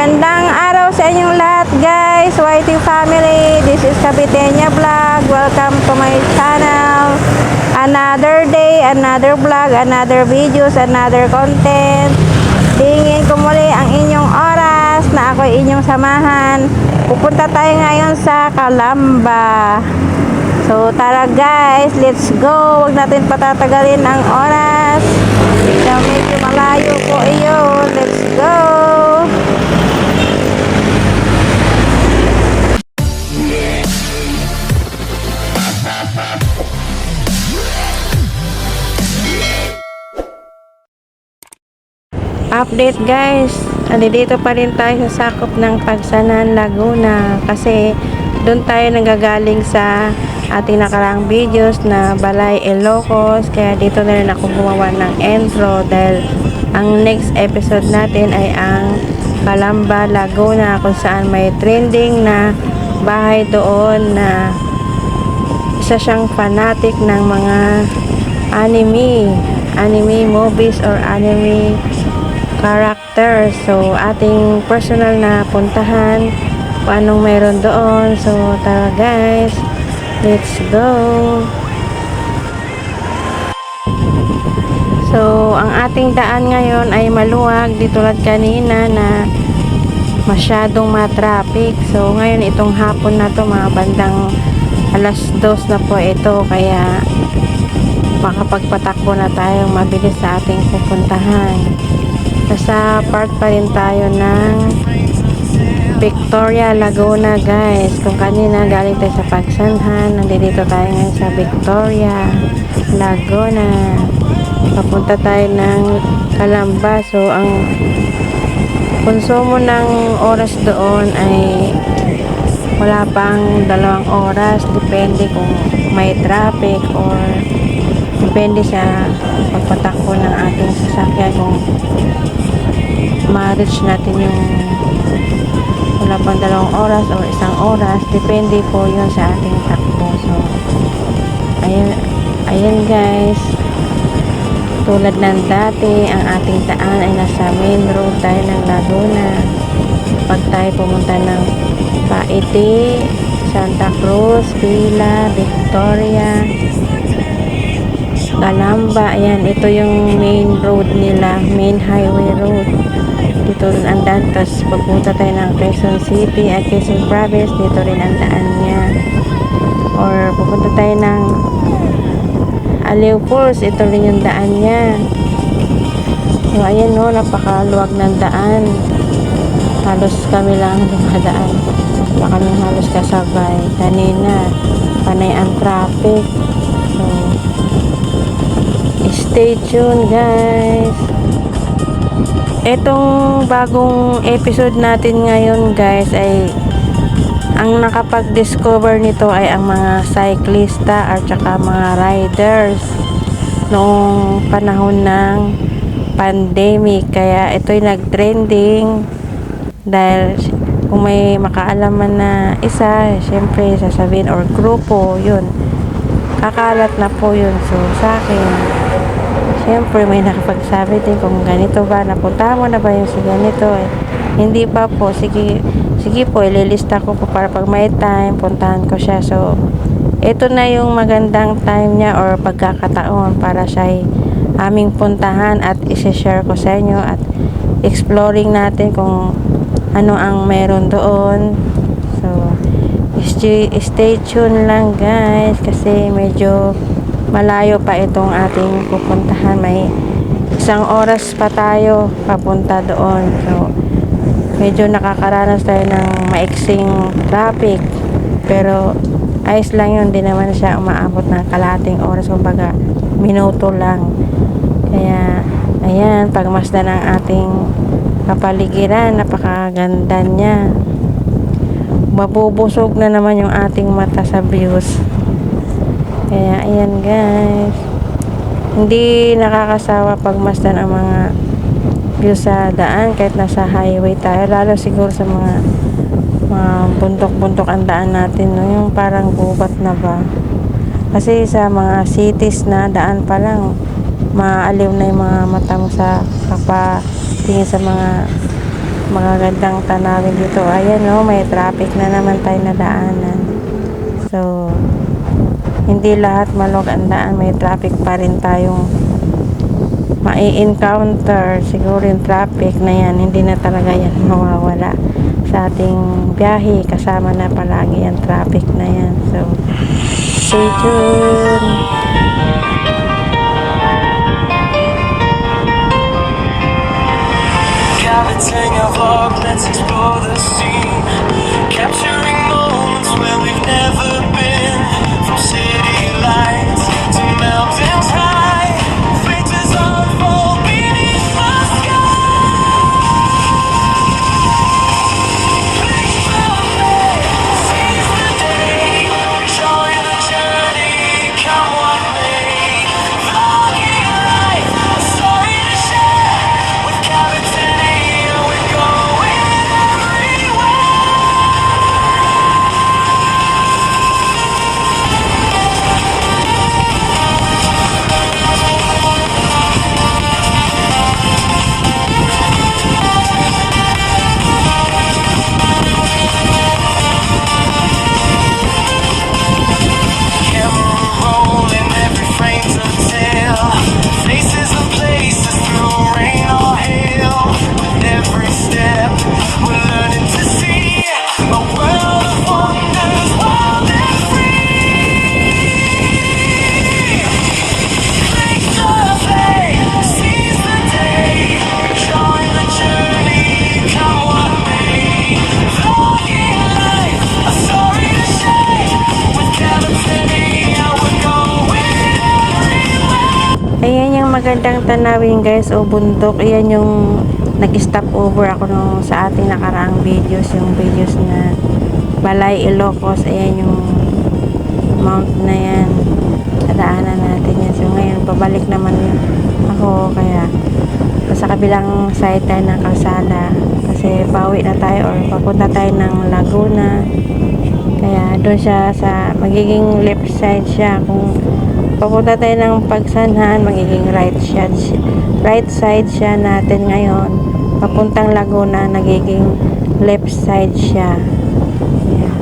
Magandang araw sa inyong lahat guys, YT family. This is Kapitenya Vlog. Welcome to my channel. Another day, another vlog, another videos, another content. Hingin ko muli ang inyong oras na ako inyong samahan. Pupunta tayo ngayon sa Calamba. So tara guys, let's go. Huwag natin patatagalin ang oras. So, medyo malayo po iyon. Let's go. Update guys, andito pa rin tayo sa sakop ng Pagsanan, Laguna kasi doon tayo nanggagaling sa ating nakaraang videos na Balay, Ilocos, kaya dito na rin ako gumawa ng intro dahil ang next episode natin ay ang Calamba, Laguna, kung saan may trending na bahay doon na isa siyang fanatic ng mga anime movies or anime characters. So ating personal na puntahan kung anong meron doon. So tara guys, let's go. So ang ating daan ngayon ay maluwag, di tulad kanina na masyadong matraffic. So ngayon itong hapon na to, mga bandang alas 2 na po ito, kaya makapagpatakbo na tayo mabilis sa ating pupuntahan. Nasa part pa rin tayo ng Victoria, Laguna guys. Kung kanina galing tayo sa Pagsanhan, nandito tayo ngayon sa Victoria, Laguna. Papunta tayo ng Calamba. So ang konsumo ng oras doon ay wala pang 2 oras. Depende kung may traffic or depende sa pagpatakbo ng ating sasakyan kung ma-reach natin yung wala pang 2 oras o 1 oras. Depende po yun sa ating takbo. So ayan guys, tulad ng dati, ang ating daan ay nasa main road tayo ng Laguna. Pag tayo pumunta ng Paiti, Santa Cruz, Pila, Victoria, Calamba, ayan, ito yung main road nila, main highway road. Dito rin ang daan. Tapos pagpunta tayo ng Quezon City at Quezon Province, dito rin ang daan niya. Or pupunta tayo ng Aliw Falls, ito rin yung daan niya. So ayan no, napakaluwag ng daan. Halos kami lang dumadaan. Wala kaming halos kasabay. Kanina panay ang traffic. So stay tuned guys. Etong bagong episode natin ngayon guys ay ang nakapag-discover nito ay ang mga cyclista at saka mga riders noong panahon ng pandemic. Kaya ito'y nag-trending dahil kung may makaalaman na isa, syempre sasabihin, or grupo, yun, kakalat na po yun. So sa akin, syempre may nakapagsabi din kung ganito ba, napunta mo na ba yung si ganito, eh. Hindi pa po, sige po, ililista ko po para pag may time, puntahan ko siya. So ito na yung magandang time niya or pagkakataon para siya aming puntahan at isi-share ko sa inyo at exploring natin kung ano ang meron doon. So stay tuned lang guys kasi medyo malayo pa itong ating pupuntahan. May 1 oras pa tayo papunta doon. So medyo nakakaranas tayo ng maiksing traffic, pero ayos lang yun. Di naman siya umaabot ng kalahating oras, kumbaga minuto lang. Kaya ayan, pagmasdan ng ating kapaligiran, napakaganda niya. Mabubusog na naman yung ating mata sa views. Kaya ayan guys, hindi nakakasawa pagmasdan ang mga view sa daan kahit nasa highway tayo, lalo siguro sa mga buntok-buntok ang daan natin, no? Yung parang gubat na ba, kasi sa mga cities na daan pa lang maaliw na yung mga mata mo sa kapatingin sa mga magagandang tanawin dito. Ayan o, may traffic na naman tayo na daanan. So, hindi lahat malog ang daan. May traffic pa rin tayong mai-encounter. Siguro yung traffic na yan, hindi na talaga yan mawawala sa ating biyahe. Kasama na palagi yung traffic na yan. So, stay tuned. Coveting a vlog, let's explore the scene. Capturing moments where we've never been. From city lights to mountains high, faces unfold beneath the sky. Place perfect, seize the day, join the journey, come what may. Vlogging life, a story to share. With Cavitini, we're going everywhere. Camera rolling, every frame's a tale. Faces and places through rain or hail. With every step, we're learning to see a world of wonders, wild and free. Make the faith, seize the day, join the journey, come what may. Vlogging life, a story to share. With Cavitini, we're going everywhere. Ayan yung magandang tanawin guys o bundok. Ayan yung nag-stop over ako nung sa ating nakaraang videos. Yung videos na Balay Ilocos. Ayan yung mount na yan. Kadaanan natin yan. So ngayon babalik naman ako. Kaya sa kabilang side tayo ng kalsada. Kasi pauwi na tayo or papunta tayo ng Laguna. Kaya doon siya sa magiging left side siya. Kung papunta tayo ng Pagsanhan, magiging right side siya natin ngayon. Papuntang Laguna, nagiging left side siya. Yeah.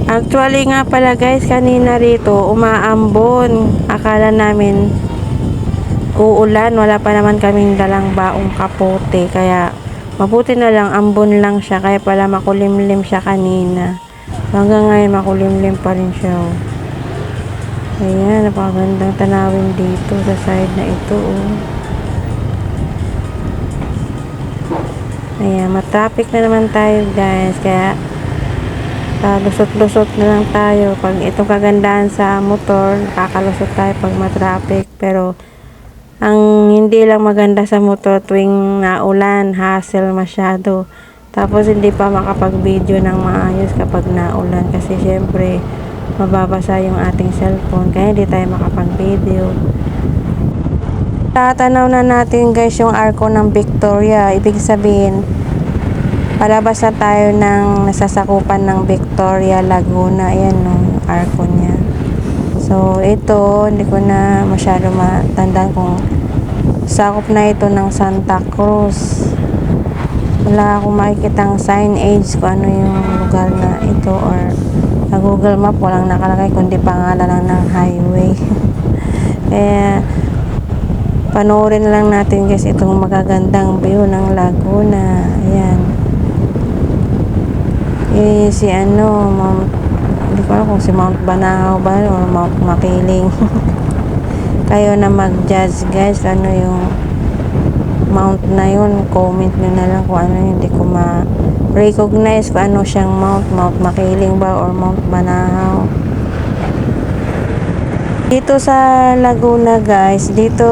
Actually nga pala guys, kanina rito umaambon. Akala namin uulan, wala pa naman kaming dalang baong kapote. Kaya mabuti na lang, ambon lang siya. Kaya pala makulimlim siya kanina. Hanggang ngayon makulimlim pa rin siya. Ayan, napakagandang tanawin dito sa side na ito. Ayan, matraffic na naman tayo guys. Kaya lusot-lusot na lang tayo. Pag itong kagandahan sa motor, nakakalusot tayo pag matraffic. Pero ang hindi lang maganda sa motor tuwing naulan, hassle masyado. Tapos hindi pa makapag-video ng maayos kapag naulan. Kasi syempre mababasa yung ating cellphone, kaya hindi tayo makapag-video. Tatanaw na natin guys yung arko ng Victoria. Ibig sabihin palabas na tayo ng nasasakupan ng Victoria, Laguna. Ayan yung arko niya. So ito, hindi ko na masyado matandaan kung sakop na ito ng Santa Cruz. Wala akong makikitang signage kung ano yung lugar na ito, or sa Google Map walang nakalagay kundi pangalan lang ng highway. Kaya panoorin na lang natin guys itong magagandang view ng Laguna. Ayan. Si Mount, hindi ko alam kung si Mount Banahaw ba o Mount Makiling. Kayo na mag-judge guys, ano yung mount na yun. Comment nyo na lang kung ano yun. Hindi ko ma-recognize kung ano siyang Mount Makiling ba or Mount Banahaw. Dito sa Laguna guys, dito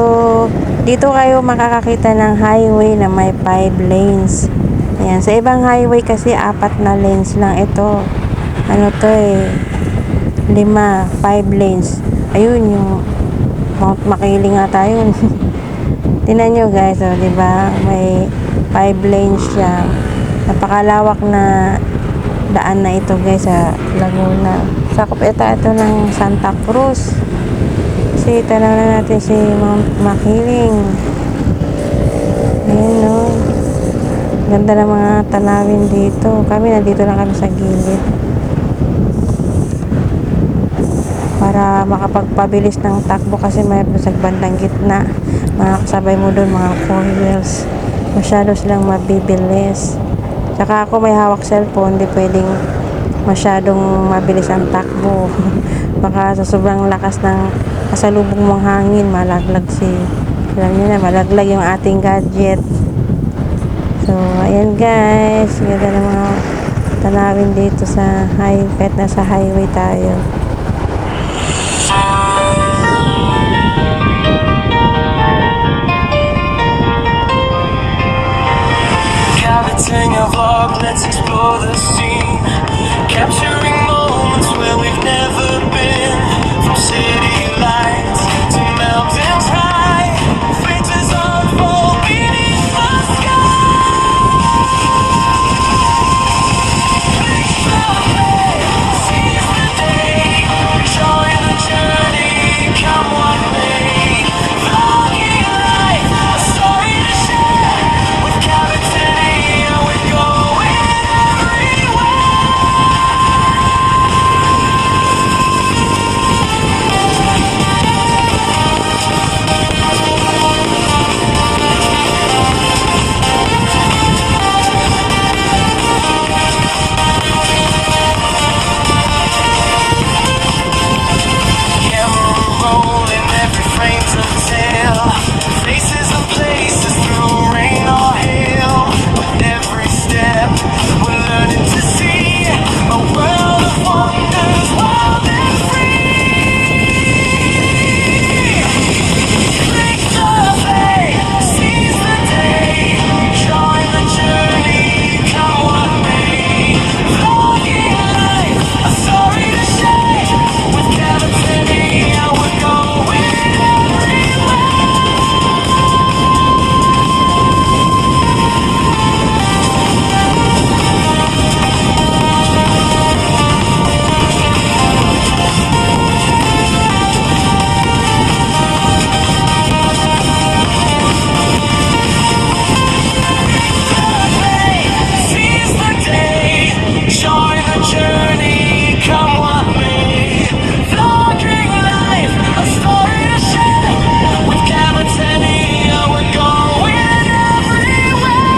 kayo makakakita ng highway na may 5 lanes. Ayan, sa ibang highway kasi 4 na lanes lang. Ito ano to 5 lanes. Ayun yung Mount Makiling nga tayo. Tingnan nyo guys, di ba? May 5 lanes siya. Napakalawak na daan na ito guys sa Laguna. Sakop ito ng Santa Cruz. Kasi tanaw na natin si Mount Makiling. Ayan o. Ganda ng mga tanawin dito. Kami nandito lang kami sa gilid. Para makapagpabilis ng takbo kasi may sa bandang gitna. Mga kasabay mo doon, mga 4 wheels. Masyado silang mabibilis. Tsaka ako may hawak cellphone, hindi pwedeng masyadong mabilis ang takbo. Baka sa sobrang lakas ng kasalubong mong hangin, malaglag alam niyo na, malaglag yung ating gadget. So, ayan guys, ganda ng mga tanawin dito sa kahit nasa highway tayo. Coveting a vlog, let's explore the scene. Capturing moments where we've never been. From city lights to mountains high, faces unfold beneath the sky. Seize the day, join the journey, come what may. Vlogging life, a story to share. With Cavitini, we're going everywhere. Camera rolling, every frame's a tale. Faces and places through rain or hail. With every step, we're learning to see a world of wonders, wild and free. Click the play, seize the day, join the journey, come what may. Vlogging life, a story to share. With Cavitini, we're going everywhere. Seize the day, join the journey, come what may. Vlogging life, a story to share. With Cavitini, we're going everywhere.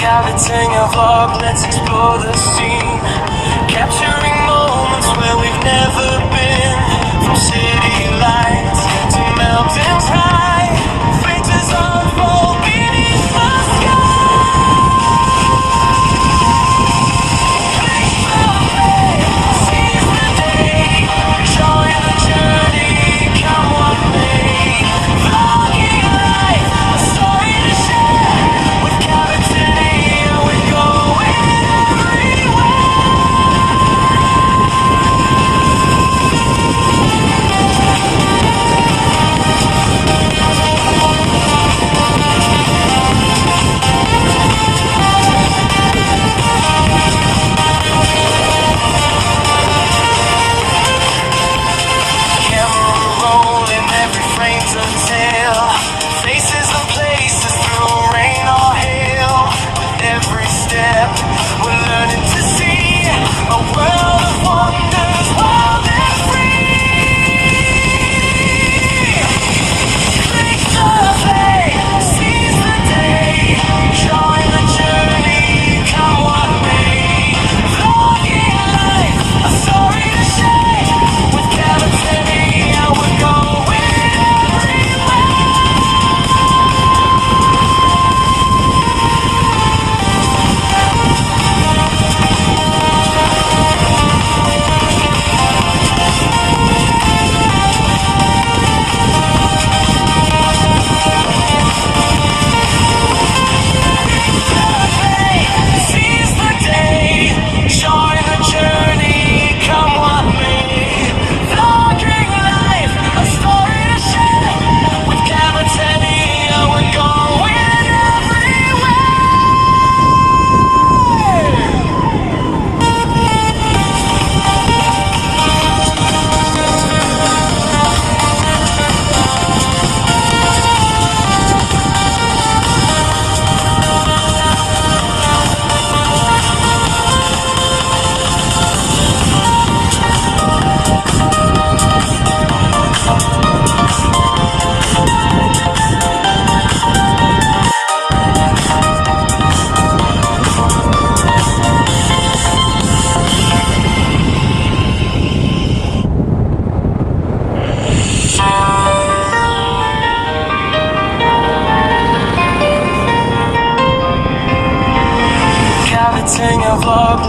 Coveting a vlog, let's explore the scene. Capturing moments where we've never been. From city lights to mountains high, faces unfold beneath the sky. Click the play, seize the day, join the journey, come what may. Vlogging life, a story to share. With Cavitini, we're going everywhere.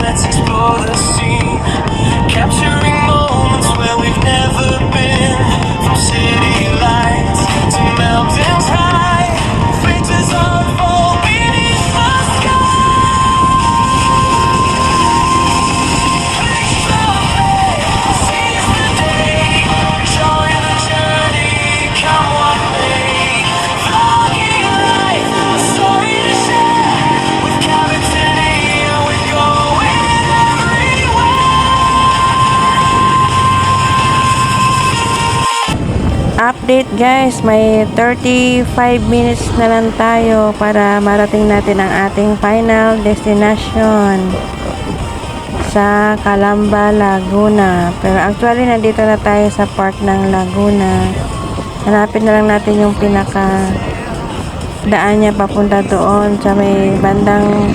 let's explore the scene. Capturing moments where we've never been. From city lights to mountains high, faces unfold beneath the sky. Seize the day, join the journey, come what may. Vlogging life, a story to share. With Cavitini, we're going everywhere. Update guys, may 35 minutes na lang tayo para marating natin ang ating final destination sa Calamba, Laguna. Pero actually nandito na tayo sa park ng Laguna. Hanapin na lang natin yung pinaka daan niya papunta doon sa may bandang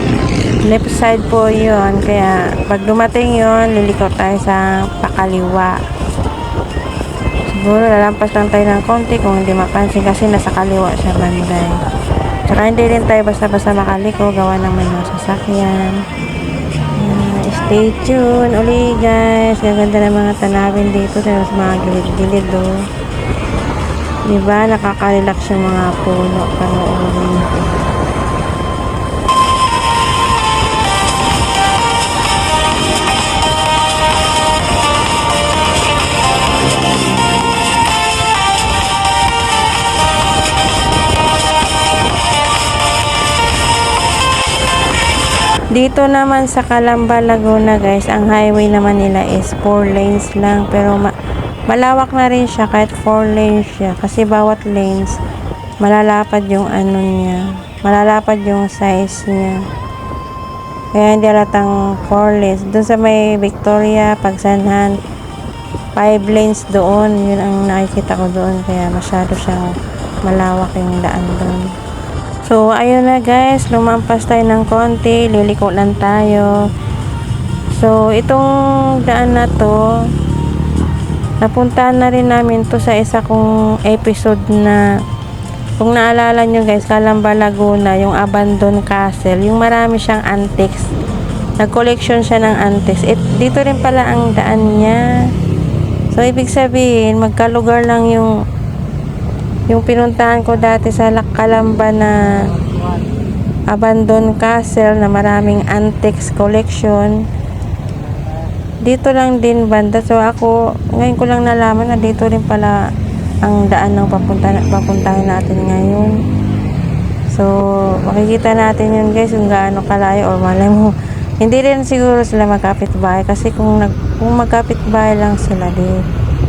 left side po yon. Kaya pag dumating yon, liliko tayo sa pakaliwa. Siguro lalampas lang tayo ng konti kung hindi mapansin kasi nasa kaliwa siya banday. Tsaka hindi rin tayo basta-basta makaliko, gawa naman ng sasakyan. Stay tuned uli guys. Gaganda ng mga tanawin dito sa mga gilid-gilid oh. Diba? Nakaka-relax yung mga puno. Panoorin. Dito naman sa Calamba, Laguna guys, ang highway naman nila is 4 lanes lang. Pero malawak na rin siya kahit 4 lanes siya. Kasi bawat lanes, malalapad yung ano niya. Malalapad yung size niya. Kaya hindi halatang 4 lanes. Doon sa may Victoria, Pagsanhan, 5 lanes doon. Yun ang nakikita ko doon. Kaya masyado siyang malawak yung daan doon. So, ayun na guys, lumampas tayo ng konti, liliko lang tayo. So, itong daan na to, napuntahan na rin namin to sa isa kong episode na, kung naalala nyo guys, Calamba, Laguna, yung Abandoned Castle, yung marami siyang antiques. Nag-collection siya ng antiques. Dito rin pala ang daan niya. So, ibig sabihin, magkalugar lang yung pinuntahan ko dati sa Calamba na Abandoned Castle na maraming antiques collection. Dito lang din banda. So ako, ngayon ko lang nalaman na dito rin pala ang daan ng papuntahan natin ngayon. So, makikita natin yun guys kung gaano kalayo or malay mo. Hindi rin siguro sila magkapit-bahay kasi kung magkapit-bahay lang sila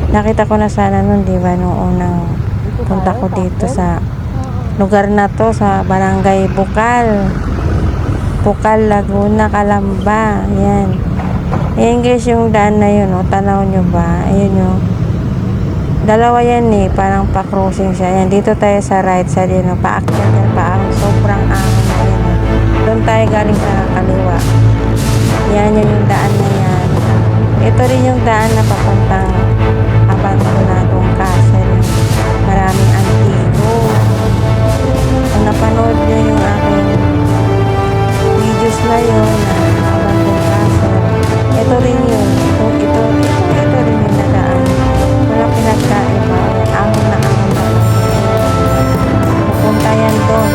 nakita ko na sana nun, di ba, noong unang punta ko dito sa lugar na to, sa Barangay Bukal, Laguna, Calamba. Yan. Ayan guys, yung daan na yun, oh. Tanaw nyo ba? Ayun oh. Dalawa yan eh, parang pa-crossing siya. Yan, dito tayo sa right side, yun oh. Paakyat yan, sobrang ahon na yun oh. Doon tayo galing sa kaliwa. Yan, yun yung daan na yan. Ito rin yung daan na papuntang Abandonadong Castle. Maraming antigo. Kung napanood nyo yung aking videos na yun na Abandoned Castle, ito rin yun. Ito rin yung nadaan. Walang pinagkaiba. Ahon na ahon na. Pupunta yan doon.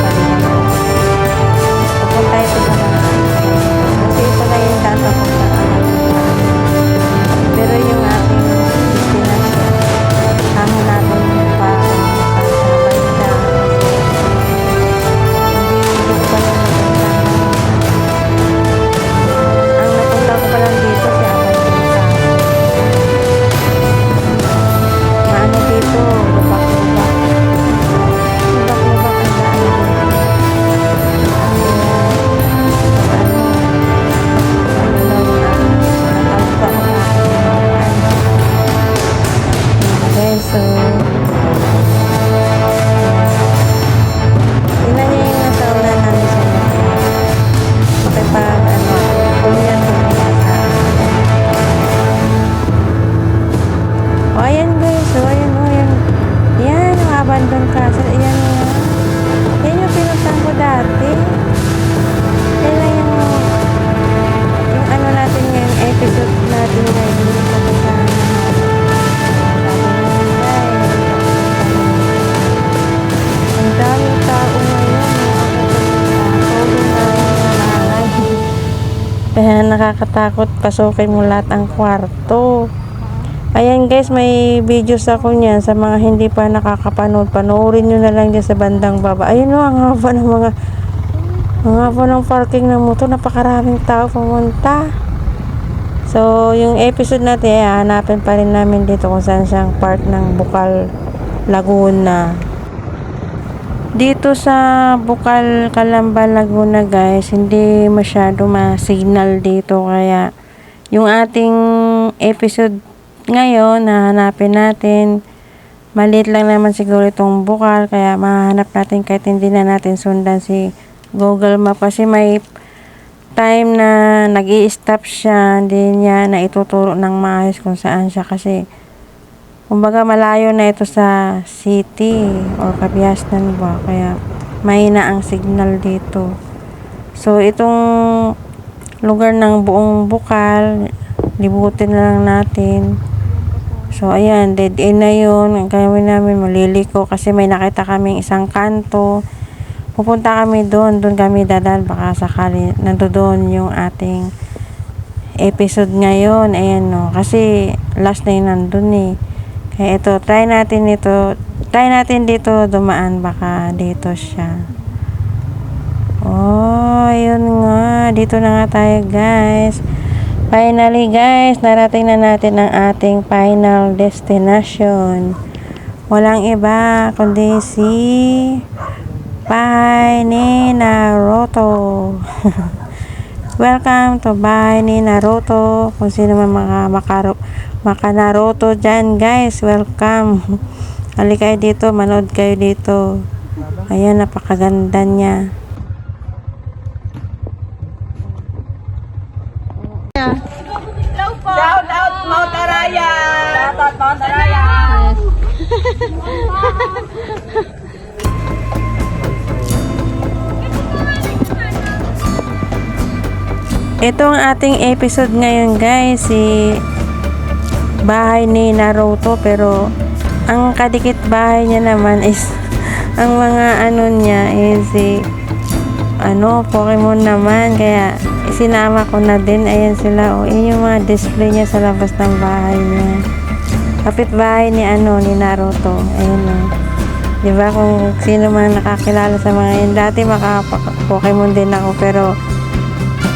Pupunta ito sa mga kasi ito na yung daan papunta. Pero yung ating Yan, nakakatakot. Pasukin mo lahat ang kwarto. Ayan guys, may videos ako niyan sa mga hindi pa nakakapanood. Panoorin nyo na lang dyan sa bandang baba. Ayun o, ang haba ng ang haba ng parking ng motor. Napakaraming tao pumunta. So, yung episode natin, hanapin pa rin namin dito kung saan siyang part ng Bukal, Laguna. Dito sa Bukal, Calamba, Laguna guys, hindi masyado ma-signal dito. Kaya, yung ating episode ngayon, nahanapin natin. Maliit lang naman siguro itong Bukal, kaya mahanap natin kahit hindi na natin sundan si Google Map. Kasi may time na nag-i-stop siya, hindi niya na ituturo ng maayos kung saan siya. Kasi, kumbaga malayo na ito sa city or Kabiasnan ba. Kaya, mahina ang signal dito. So, itong lugar ng buong Bukal, libutin na lang natin. So, ayan, dead end na yun. Ang gawin namin, maliliko kasi may nakita kaming isang kanto. Pupunta kami doon kami dadaan. Baka sakali, nandoon yung ating episode ngayon. Ayan, no. Kasi, last na yun nandun eh. Kaya ito, try natin dito dumaan. Baka dito siya. Oh, ayun nga. Dito na nga tayo, guys. Finally guys, narating na natin ang ating final destination. Walang iba kundi si Bahay ni Naruto. Welcome to Bahay ni Naruto. Kung sino man maka Naruto dyan guys, welcome. Halika kayo dito, manood kayo dito. Ayan, napakaganda niya. Shout out Mount Araya! Shout out Mount Araya! Ito ang ating episode ngayon guys, si Bahay ni Naruto, pero ang kadikit bahay niya naman is ang mga ano niya is si Pokemon naman, kaya sinama ko na din. Ayan sila, yun yung mga display niya sa labas ng bahay niya. Kapitbahay ni ni Naruto. Ayan o. Diba, kung sino man nakakilala sa mga yun. Dati Pokemon din ako, pero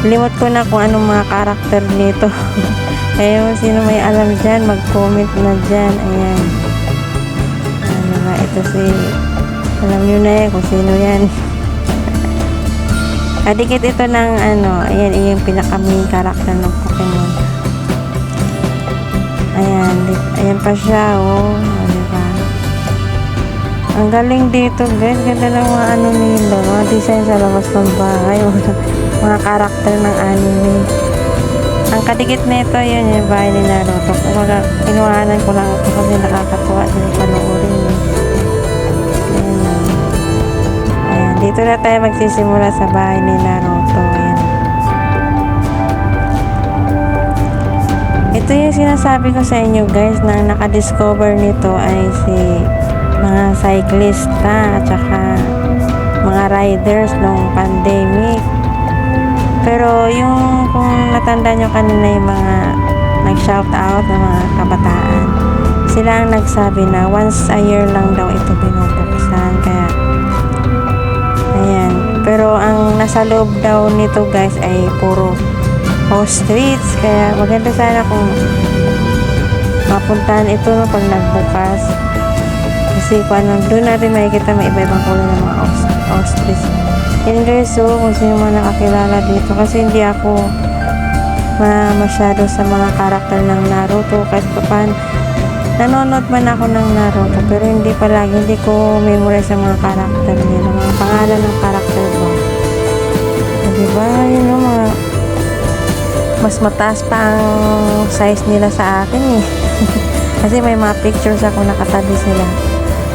limot ko na kung anong mga karakter nito. Kaya sino may alam dyan, mag-comment na dyan. Ayan. Ano ba, ito alam nyo na kung sino yan. Kadikit ito ng ayan, yung pinaka-main character ng Pokemon. Ayan pa siya, diba? Ang galing dito, guys. Ganda ng mga nila, mga design sa labas ng bahay, mga character ng anime. Ang kadikit nito, yun yung bahay ni Naruto. Kumbaga, kinuhanan ko lang ito kasi nakakatuwa din panoorin. Dito na tayo magsisimula sa bahay ni Naruto. Ayan. Ito yung sinasabi ko sa inyo guys, na nakadiscover nito ay si mga cyclista at saka mga riders nung pandemic. Pero yung kung natanda nyo kanina yung mga nag-shout out ng mga kabataan, sila ang nagsabi na once a year lang daw ito binubuksan. Kaya ayan. Pero ang nasa loob daw nito guys ay puro house streets. Kaya maganda sana kung mapuntahan ito pag nagbukas. Kasi kung doon natin makikita may iba-ibang kulay ng mga house streets. Yan guys, so kung sino man nakakilala dito. Kasi hindi ako masyado sa mga karakter ng Naruto. Kahit papan nanonood man ako ng Naruto, pero hindi palagi, hindi ko memorize sa mga karakter nila, mga pangalan ng karakter ba. Diba, yun o, mga mas mataas pa ang size nila sa akin eh. Kasi may mga pictures ako nakatabi sila.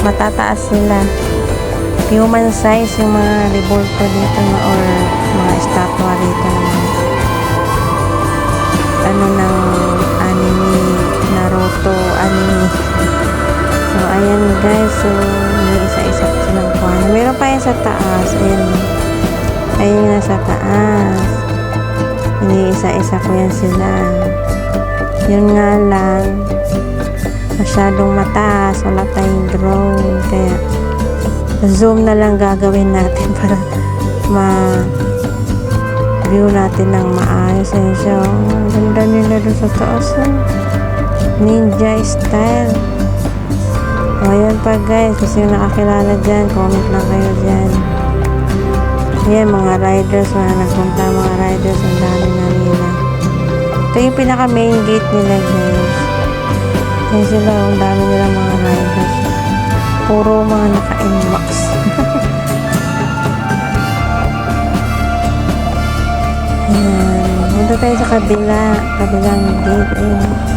Matataas sila. Human size yung mga revolto dito or mga estatwa dito ng anime, Naruto anime. So ayan guys, so may isa-isa silang kuha. Meron pa yan sa taas. Ayun yung nasa taas. Iniisa-isa ko yan sila. Yun nga lang, masyadong mataas, wala tayong drone, kaya zoom na lang gagawin natin para ma-view natin ng maayos. Ayun siya, ang ganda nila doon sa taas. Ninja style. O, ayan pa guys, kasi yung nakakilala dyan, comment lang kayo dyan. Ayan, mga riders, mga nagpunta, mga riders, ang dami na nila. Ito yung pinaka main gate nila guys. Ayan sila, ang dami nila mga riders. Puro mga naka-inbox. Ayan, punta tayo sa kabilang gate. Ayan.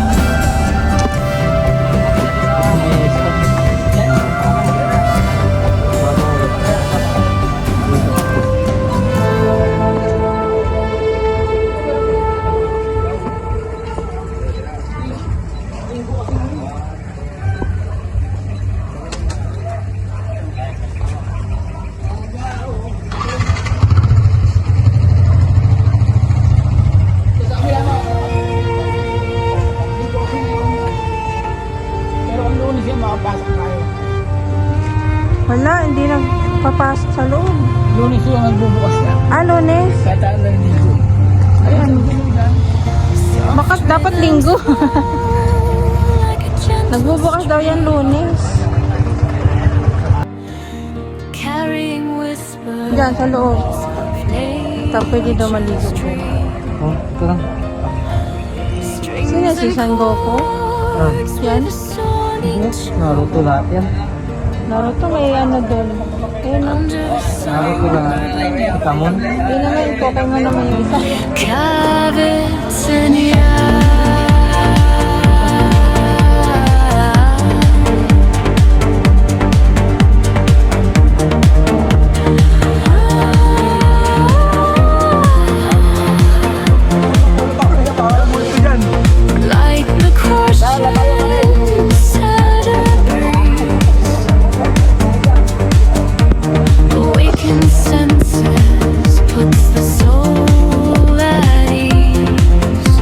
Pero ang lunes yan, makapasok tayo. Wala, hindi na papasok sa loob. Lunes yung nagbubukas na. Lunes? Kataan ng linggo. Ayan, Baka dapat linggo. Nagbubukas daw yan Lunes. Diyan sa loob. Tapos pwede daw maligo. Oh, ito lang. Sino si San Goku? Yan. Naruto lahat yan. Naruto may ano doon. Ayun o. Naruto lang. Itamon. Yun naman yung Pokemon naman yung isa. Like the crushed sad breeze, awakened senses puts the soul at ease.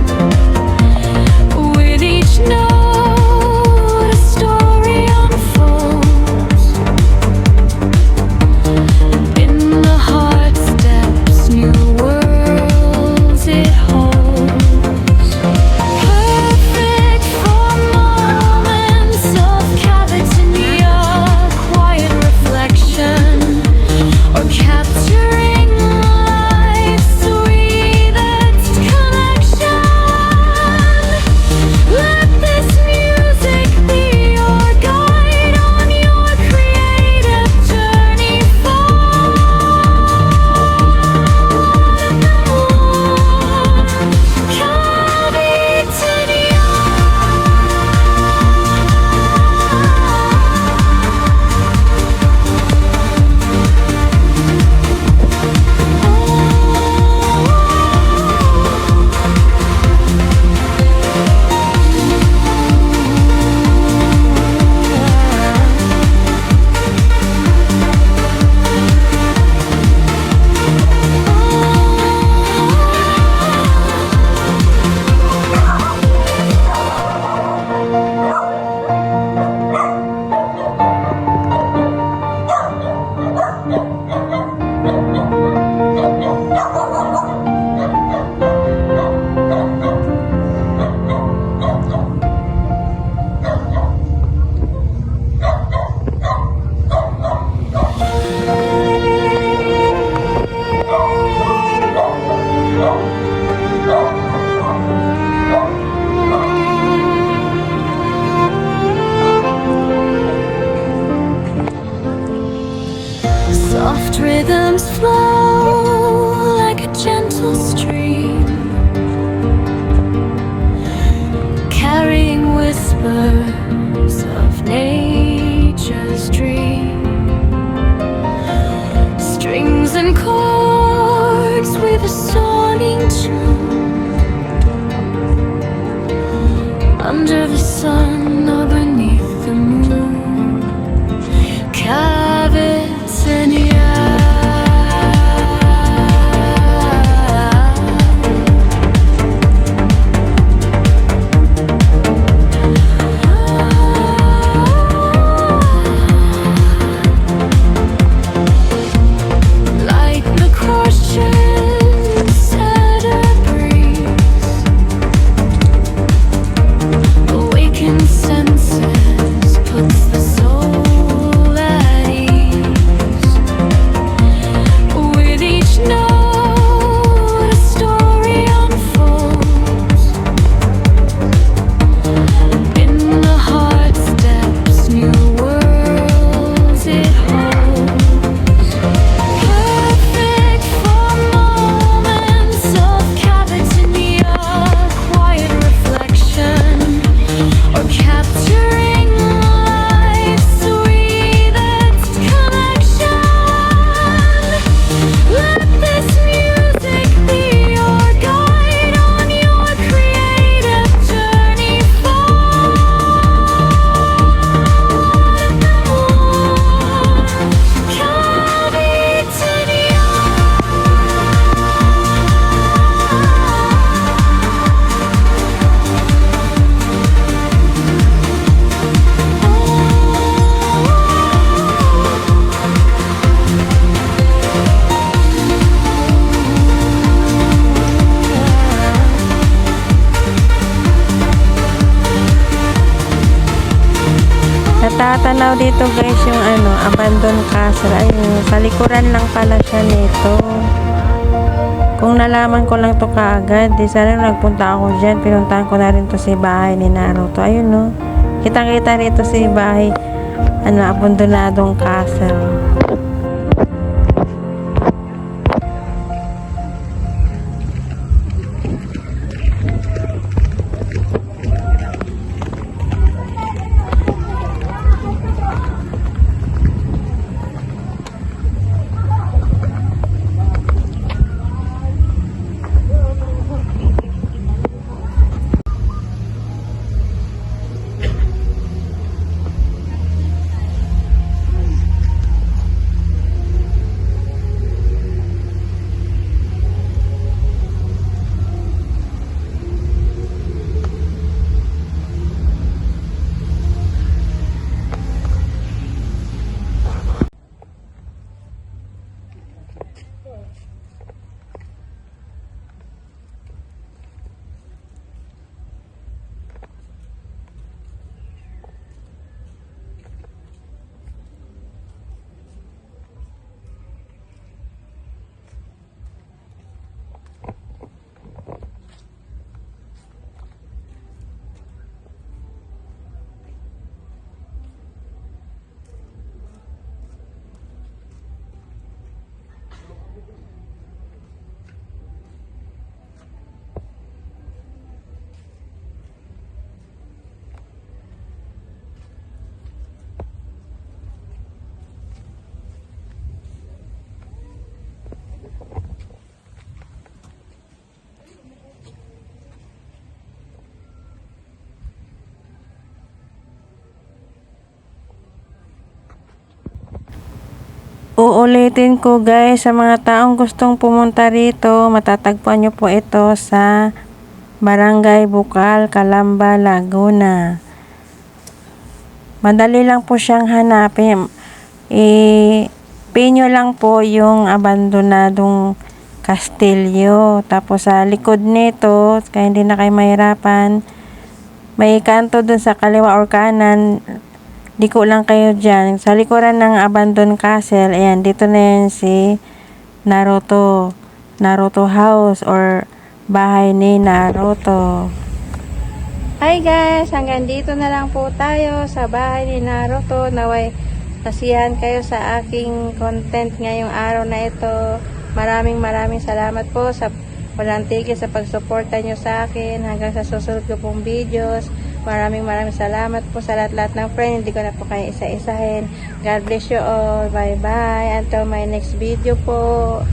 Tatanaw dito guys yung abandoned castle. Ayun, sa likuran lang pala siya nito. Kung nalaman ko lang to kaagad, di sana nagpunta ako dyan. Pinuntahan ko na rin to si bahay ni Naruto. Ayun no. Kitang-kita rito si bahay, abandonadong castle. Uulitin ko guys, sa mga taong gustong pumunta rito, matatagpuan nyo po ito sa Barangay Bukal, Calamba, Laguna. Madali lang po siyang hanapin. I-pin nyo lang po yung abandonadong kastilyo. Tapos sa likod nito, kaya hindi na kayo mahirapan, may kanto dun sa kaliwa or kanan. Liko lang kayo dyan. Sa likuran ng abandoned castle, ayan, dito na yan si Naruto. Naruto house or bahay ni Naruto. Hi guys! Hanggang dito na lang po tayo sa bahay ni Naruto. Naway nasiyahan kayo sa aking content ngayong araw na ito. Maraming salamat po sa walang tigil sa pagsuporta nyo sa akin hanggang sa susunod ko pong videos. Maraming salamat po sa lahat ng friend. Hindi ko na po kayo isa-isahin. God bless you all. Bye-bye. Until my next video po.